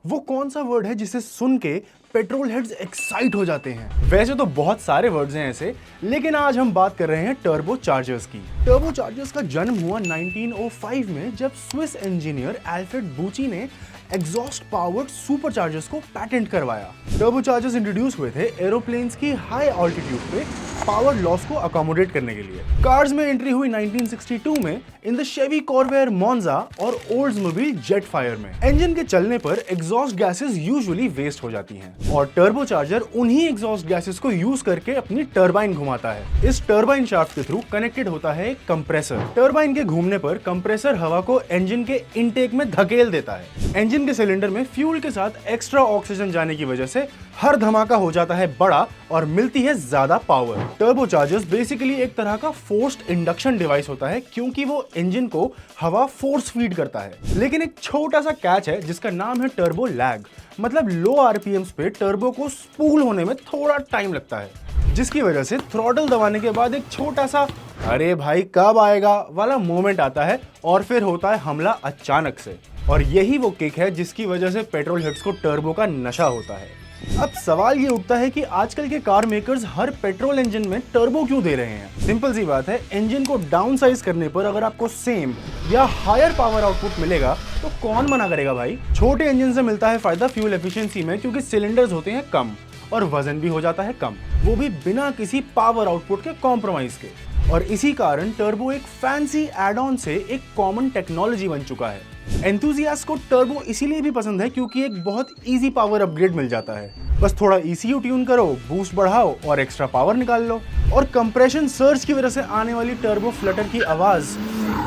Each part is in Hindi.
वो कौन सा वर्ड है जिसे सुन के पेट्रोल हेड्स एक्साइट हो जाते हैं? वैसे तो बहुत सारे वर्ड्स हैं ऐसे, लेकिन आज हम बात कर रहे हैं टर्बो चार्जर्स की। टर्बो चार्जर्स का जन्म हुआ 1905 में, जब स्विस इंजीनियर एल्फ्रेड बूची ने एग्जॉस्ट पावर्ड सुपर चार्जर्स को पैटेंट करवाया। टर्बो चार्जर्स इंट्रोड्यूस हुए थे एरोप्लेन्स की हाई ऑल्टीट्यूड पे पावर लॉस को अकोमोडेट करने के लिए। कार्स में एंट्री हुई 1962 में इन द शेवी कॉर्वेयर मोंजा और ओल्ड्समोबिल जेटफायर में। इंजन के चलने पर एग्जॉस्ट गैसेस यूजुअली वेस्ट हो जाती हैं और टर्बो चार्जर उन्हीं एग्जॉस्ट गैसेस को यूज करके अपनी टरबाइन घुमाता है। इस टरबाइन शाफ्ट के थ्रू कनेक्टेड होता है एक कंप्रेसर। टरबाइन के घूमने पर कंप्रेसर हवा को इंजन के इनटेक में धकेल देता है। इंजन के सिलेंडर में फ्यूल के साथ एक्स्ट्रा ऑक्सीजन जाने की वजह से हर धमाका हो जाता है बड़ा और मिलती है ज्यादा पावर। टर्बो चार्जर्स बेसिकली एक तरह का फोर्स्ड इंडक्शन डिवाइस होता है, क्योंकि वो इंजन को हवा फोर्स फीड करता है। लेकिन एक छोटा सा कैच है जिसका नाम है टर्बो लैग। मतलब लो आरपीएम्स पे टर्बो को स्पूल होने में थोड़ा टाइम लगता है, जिसकी वजह से थ्रॉटल दबाने के बाद एक छोटा सा अरे भाई कब आएगा वाला मोमेंट आता है और फिर होता है हमला अचानक से। और यही वो किक है जिसकी वजह से पेट्रोल हेड्स को टर्बो का नशा होता है। अब सवाल ये उठता है कि आजकल के कार मेकर्स हर पेट्रोल इंजन में टर्बो क्यों दे रहे हैं? सिंपल सी बात है, इंजन को डाउन साइज करने पर अगर आपको सेम या हायर पावर आउटपुट मिलेगा तो कौन मना करेगा भाई। छोटे इंजन से मिलता है फायदा फ्यूल एफिशिएंसी में, क्योंकि सिलेंडर्स होते हैं कम और वजन भी हो जाता है कम, वो भी बिना किसी पावर आउटपुट के कॉम्प्रोमाइज के। और इसी कारण टर्बो एक फैंसी एड ऑन से एक कॉमन टेक्नोलॉजी बन चुका है। एंथुसियास्ट को टर्बो इसीलिए भी पसंद है क्योंकि एक बहुत इजी पावर अपग्रेड मिल जाता है। बस थोड़ा ECU ट्यून करो, बूस्ट बढ़ाओ और एक्स्ट्रा पावर निकाल लो। और कंप्रेशन सर्ज की वजह से आने वाली टर्बो फ्लटर की आवाज,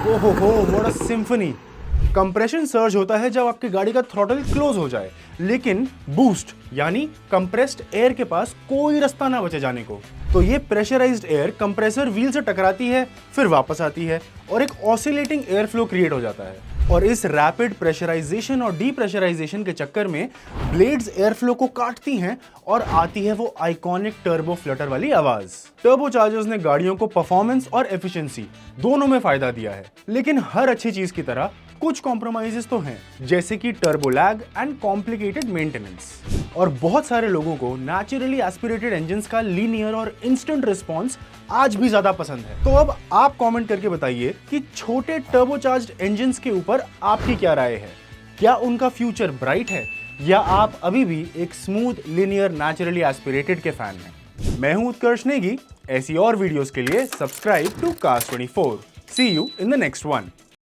ओहो हो what a symphony. Compression surge होता है जब आपकी गाड़ी का थ्रॉटल क्लोज हो जाए, लेकिन बूस्ट यानी कंप्रेस्ड एयर के पास कोई रास्ता ना बचे जाने को। तो ये प्रेशराइज्ड एयर कंप्रेसर व्हील से टकराती है, फिर वापस आती है और एक ऑसिलेटिंग एयर फ्लो क्रिएट हो जाता है। और इस रैपिड प्रेशराइजेशन और डीप्रेशराइजेशन के चक्कर में ब्लेड्स एयर फ्लो को काटती हैं और आती है वो आइकॉनिक टर्बो फ्लटर वाली आवाज। टर्बो चार्जर्स ने गाड़ियों को परफॉर्मेंस और एफिशिएंसी दोनों में फायदा दिया है, लेकिन हर अच्छी चीज की तरह कुछ कॉम्प्रोमाइजेस तो हैं, जैसे कि turbo lag and complicated maintenance. और बहुत सारे लोगों को नेचुरली एस्पिरेटेड इंजन्स का लीनियर और इंस्टेंट रिस्पॉन्स आज भी ज्यादा पसंद है। तो अब आप कमेंट करके बताइए कि छोटे टर्बोचार्ज्ड इंजन्स के ऊपर आपकी क्या राय है? क्या उनका फ्यूचर ब्राइट है या आप अभी भी एक स्मूथ लीनियर नेचुरली एस्पिरेटेड के फैन हैं? मैं हूं उत्कर्ष नेगी। ऐसी और वीडियोस के लिए subscribe to cast 24। See you in the next one.